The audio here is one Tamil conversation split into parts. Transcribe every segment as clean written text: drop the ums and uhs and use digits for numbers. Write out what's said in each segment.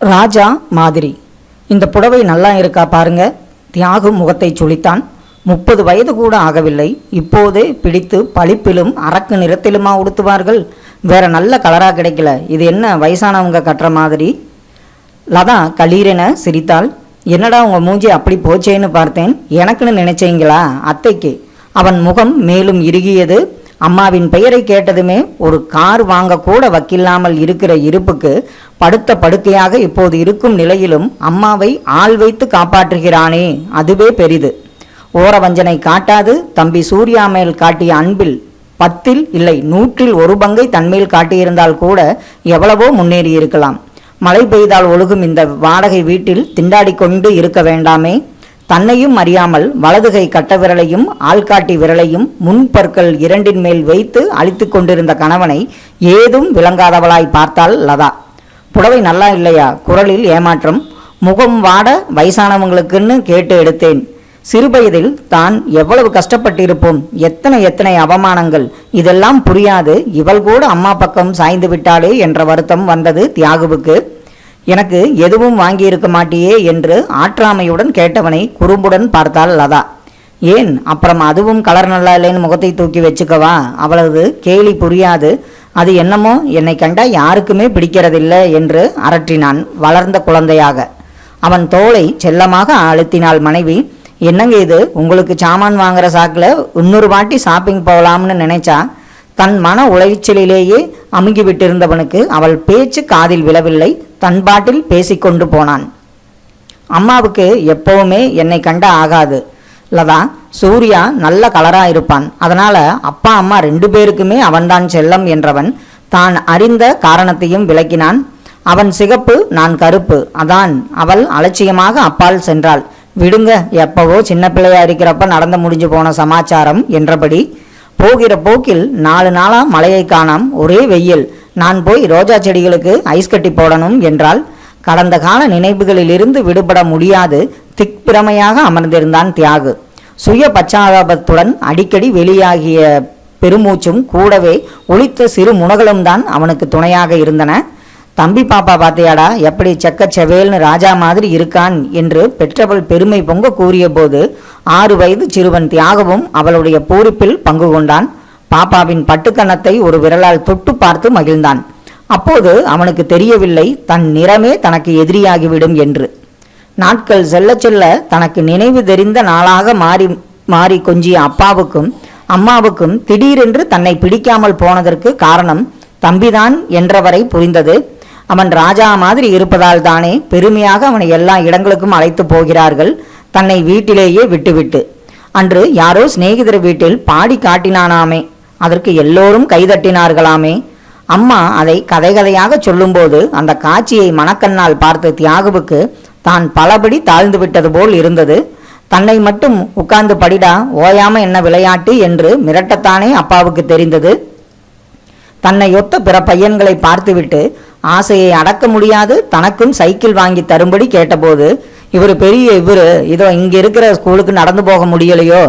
ராஜா மாதிரி. இந்த புடவை நல்லா இருக்கா பாருங்க. தியாகு முகத்தை சுளித்தான். 30 வயது கூட ஆகவில்லை. இப்போதே பிடித்து பளிப்பிலும் அரக்கு நிறத்திலுமா உடுத்துவார்கள்? வேற நல்ல கலராக கிடைக்கல. இது என்ன வயசானவங்க கட்டுற மாதிரி? லதா கலீரென சிரித்தாள். என்னடா உங்கள் மூஞ்சி அப்படி போச்சேன்னு பார்த்தேன். எனக்குன்னு நினைச்சீங்களா? அத்தைக்கு. அவன் முகம் மேலும் இறுகியது. அம்மாவின் பெயரை கேட்டதுமே ஒரு கார் வாங்க கூட வக்கில்லாமல் இருக்கிற இருப்புக்கு படுத்த படுக்கையாக இப்போது இருக்கும் நிலையிலும் அம்மாவை ஆள் வைத்து காப்பாற்றுகிறானே, அதுவே பெரிது. ஓரவஞ்சனை காட்டாது தம்பி சூர்யா மேல் காட்டிய அன்பில் 10 இல்லை 100 பங்கை தன்மேல் காட்டியிருந்தால் கூட எவ்வளவோ முன்னேறி இருக்கலாம். மழை பெய்தால் ஒழுகும் இந்த வாடகை வீட்டில் திண்டாடி கொண்டு இருக்க வேண்டாமே. தன்னையும் அறியாமல் வலதுகை கட்ட விரலையும் ஆள்காட்டி விரலையும் முன்பற்கள் 2 மேல் வைத்து அழித்து கொண்டிருந்த கணவனை ஏதும் விளங்காதவளாய் பார்த்தாள் லதா. புடவை நல்லா இல்லையா? குரலில் ஏமாற்றம். முகம் வாட வயசானவங்களுக்குன்னு கேட்டு எடுத்தேன். சிறுவயதில் தான் எவ்வளவு கஷ்டப்பட்டிருப்போம். எத்தனை அவமானங்கள். இதெல்லாம் புரியாது இவள் கூட அம்மா பக்கம் சாய்ந்து விட்டாளே என்ற வருத்தம் வந்தது தியாகுவுக்கு. எனக்கு எதுவும் வாங்கியிருக்க மாட்டியே என்று ஆற்றாமையுடன் கேட்டவனை குறும்புடன் பார்த்தாள் லதா. ஏன், அப்புறம் அதுவும் கலர் நல்லா இல்லைன்னு முகத்தை தூக்கி வச்சுக்கவா? அவளது கேலி புரியாது. அது என்னமோ என்னை கண்டா யாருக்குமே பிடிக்கிறதில்லை என்று அரற்றினான் வளர்ந்த குழந்தையாக. அவன் தோளை செல்லமாக அழுத்தினாள் மனைவி. என்னங்க இது, உங்களுக்கு சாமான் வாங்குற சாக்கில் இன்னொரு வாட்டி ஷாப்பிங் போகலாம்னு நினைச்சா? தன் மன உளைச்சலிலேயே அமுங்கிவிட்டிருந்தவனுக்கு அவள் பேச்சு காதில் விழவில்லை. தன் பாட்டில் பேசிக்கொண்டு போனான். அம்மாவுக்கு எப்பவுமே என்னை கண்டா ஆகாது லதா. சூர்யா நல்ல கலரா இருப்பான். அதனால அப்பா அம்மா 2 பேருக்குமே அவன்தான் செல்லம் என்றவன் தான் அறிந்த காரணத்தையும் விளக்கினான். அவன் சிகப்பு, நான் கருப்பு. அதான். அவள் அலட்சியமாக அப்பால் சென்றாள். விடுங்க, எப்பவோ சின்ன பிள்ளையா இருக்கிறப்ப நடந்து முடிஞ்சு போன சமாச்சாரம் என்றபடி போகிற போக்கில் 4 நாளா மழையை காணாம், ஒரே வெயில். நான் போய் ரோஜா செடிகளுக்கு ஐஸ் கட்டி போடணும் என்றால் கடந்த கால நினைவுகளிலிருந்து விடுபட முடியாது திக்பிரமையாக அமர்ந்திருந்தான் தியாகு. சுய பச்சாதாபத்துடன் அடிக்கடி வெளியாகிய பெருமூச்சும் கூடவே ஒலித்த சிறு முனகளும் தான் அவனுக்கு துணையாக இருந்தன. தம்பி பாப்பா பாத்தியாடா, எப்படி செக்க செவேல்னு ராஜா மாதிரி இருக்கான் என்று பெற்றவள் பெருமை பொங்க கூறிய போது 6 வயது சிறுவன் தியாகவும் அவளுடைய பூரிப்பில் பங்கு கொண்டான். பாப்பாவின் பட்டுக்கணத்தை ஒரு விரலால் தொட்டு பார்த்து மகிழ்ந்தான். அப்போது அவனுக்கு தெரியவில்லை தன் நிறமே தனக்கு எதிரியாகிவிடும் என்று. நாட்கள் செல்ல செல்ல தனக்கு நினைவு தெரிந்த நாளாக மாறி மாறி கொஞ்சிய அப்பாவுக்கும் அம்மாவுக்கும் திடீரென்று தன்னை பிடிக்காமல் போனதற்கு காரணம் தம்பிதான் என்றவரை புரிந்தது. அவன் ராஜா மாதிரி இருப்பதால் தானே பெருமையாக அவனை எல்லா இடங்களுக்கும் அழைத்து போகிறார்கள், தன்னை வீட்டிலேயே விட்டுவிட்டு. அன்று யாரோ சிநேகிதர் வீட்டில் பாடி காட்டினானாமே, அதற்கு எல்லோரும் கைதட்டினார்களாமே. அம்மா அதை கதை கதையாக சொல்லும்போது அந்த காட்சியை மனக்கண்ணால் பார்த்த தியாகுவுக்கு தான் பலபடி தாழ்ந்து விட்டது போல் இருந்தது. தன்னை மட்டும் உட்கார்ந்து படிடா, ஓயாம என்ன விளையாட்டு என்று மிரட்டத்தானே அப்பாவுக்கு தெரிந்தது. தன்னை ஒத்த பிற பையன்களை பார்த்துவிட்டு ஆசையை அடக்க முடியாது தனக்கும் சைக்கிள் வாங்கி தரும்படி கேட்டபோது இவரு இதோ இங்க இருக்கிற ஸ்கூலுக்கு நடந்து போக முடியலையோ,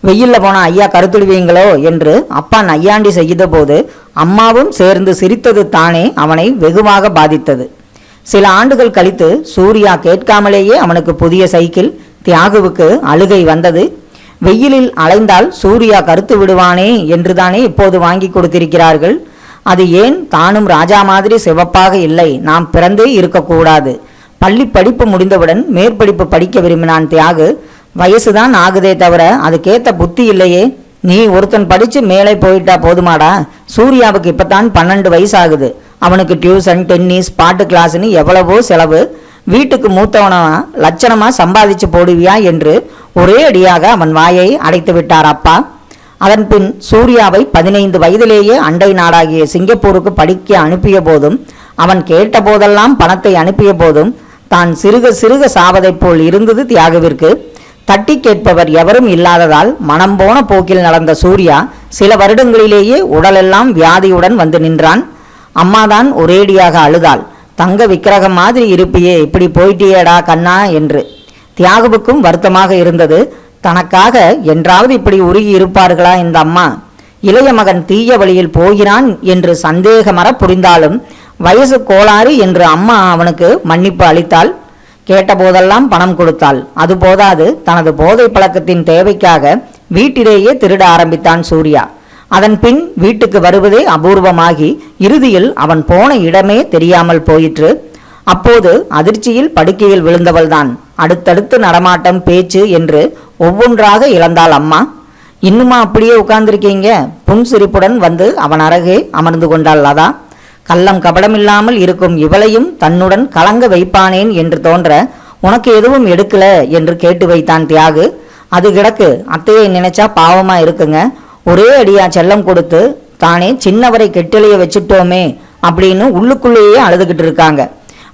வெயில்ல போன ஐயா கருத்துடுவீங்களோ என்று அப்பா நையாண்டி செய்த போது அம்மாவும் சேர்ந்து சிரித்தது தானே அவனை வெகுவாக பாதித்தது. சில ஆண்டுகள் கழித்து சூர்யா கேட்காமலேயே அவனுக்கு புதிய சைக்கிள். தியாகுவுக்கு அழுகை வந்தது. வெயிலில் அலைந்தால் சூர்யா கருத்து விடுவானே என்றுதானே இப்போது வாங்கி கொடுத்திருக்கிறார்கள். அது ஏன் தானும் ராஜா மாதிரி சிவப்பாக இல்லை, நாம் பிறந்தே இருக்கக்கூடாது. பள்ளி படிப்பு முடிந்தவுடன் மேற்படிப்பு படிக்க விரும்பினான் தியாகு. வயசுதான் ஆகுதே தவிர அதுக்கேத்த புத்தி இல்லையே. நீ ஒருத்தன் படிச்சு மேலே போயிட்டா போதுமாடா? சூர்யாவுக்கு இப்பதான் 12 வயசு ஆகுது. அவனுக்கு டியூஷன், டென்னிஸ், பாட்டு கிளாஸ்ன்னு எவ்வளவோ செலவு. வீட்டுக்கு மூத்தவனா லட்சணமா சம்பாதிச்சு போடுவியா என்று ஒரே அடியாக அவன் வாயை அடைத்து விட்டார் அப்பா. அதன் பின் சூர்யாவை 15 வயதிலேயே அண்டை நாடாகிய சிங்கப்பூருக்கு படிக்க அனுப்பிய போதும் அவன் கேட்ட போதெல்லாம் பணத்தை அனுப்பிய போதும் தான் சிறுக சிறுக சாவதைப் போல் இருந்தது தியாகுவிற்கு. தட்டி கேட்பவர் எவரும் இல்லாததால் மனம் போன போக்கில் நடந்த சூர்யா சில வருடங்களிலேயே உடலெல்லாம் வியாதியுடன் வந்து நின்றான். அம்மாதான் ஒரேடியாக அழுதாள். தங்க விக்கிரகம் மாதிரி இருப்பியே, இப்படி போயிட்டியேடா கண்ணா என்று. தியாகுவுக்கும் வருத்தமாக இருந்தது. தனக்காக என்றாவது இப்படி உருகி இருப்பார்களா இந்த அம்மா? இளைய மகன் தீய வழியில் போகிறான் என்று சந்தேகமற புரிந்தாலும் வயசு கோளாறு என்று அம்மா அவனுக்கு மன்னிப்பு அளித்தாள். கேட்டபோதெல்லாம் பணம் கொடுத்தாள். அது போதாது, தனது போதை பழக்கத்தின் தேவைக்காக வீட்டிலேயே திருட ஆரம்பித்தான் சூர்யா. அதன் பின் வீட்டுக்கு வருவதே அபூர்வமாகி இறுதியில் அவன் போன இடமே தெரியாமல் போயிற்று. அப்போது அதிர்ச்சியில் படுக்கையில் விழுந்தவள்தான். அடுத்தடுத்து நடமாட்டம், பேச்சு என்று ஒவ்வொன்றாக இழந்தாள் அம்மா. இன்னுமா அப்படியே உட்கார்ந்திருக்கீங்க? புன்சிரிப்புடன் வந்து அவன் அருகே அமர்ந்து கொண்டாள் லதா. கள்ளம் கபடமில்லாமல் இருக்கும் இவளையும் தன்னுடன் கலங்க வைப்பானேன் என்று தோன்ற, உனக்கு எதுவும் எடுக்கல என்று கேட்டு வைத்தான் தியாகு. அது கிடக்கு, அத்தையை நினைச்சா பாவமா இருக்குங்க. ஒரே அடியா செல்லம் கொடுத்து தானே சின்னவரை கெட்டிலைய வச்சுட்டோமே அப்படின்னு உள்ளுக்குள்ளேயே அழுதுகிட்டு இருக்காங்க.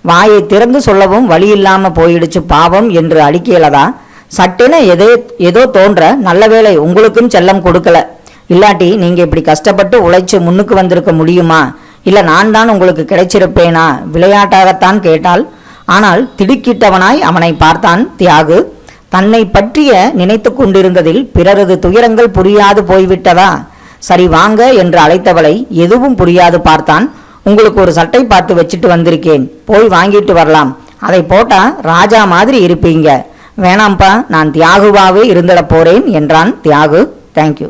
வாயை திறந்து சொல்லவும் வழி இல்லாம போயிடுச்சு பாவம் என்று அடிக்கலதா. சட்டென ஏதோ தோன்ற, நல்ல வேளை உங்களுக்கும் செல்லம் கொடுக்கல, இல்லாட்டி நீங்க இப்படி கஷ்டப்பட்டு உழைச்சு முன்னுக்கு வந்திருக்க முடியுமா? இல்ல நான் தான் உங்களுக்கு கிடைச்சிருப்பேனா? விளையாட்டாகத்தான் கேட்டாள். ஆனால் திடுக்கிட்டவனாய் அவனை பார்த்தான் தியாகு. தன்னை பற்றிய நினைத்து கொண்டிருந்ததில் பிறரது துயரங்கள் புரியாது போய்விட்டதா? சரி வாங்க என்று அழைத்தவளை எதுவும் புரியாது பார்த்தான். உங்களுக்கு ஒரு சட்டை பார்த்து வச்சுட்டு வந்திருக்கேன், போய் வாங்கிட்டு வரலாம். அதை போட்டா ராஜா மாதிரி இருப்பீங்க. வேணாம்ப்பா, நான் தியாகுவாவே இருந்துட போறேன் என்றான் தியாகு. தேங்க்யூ.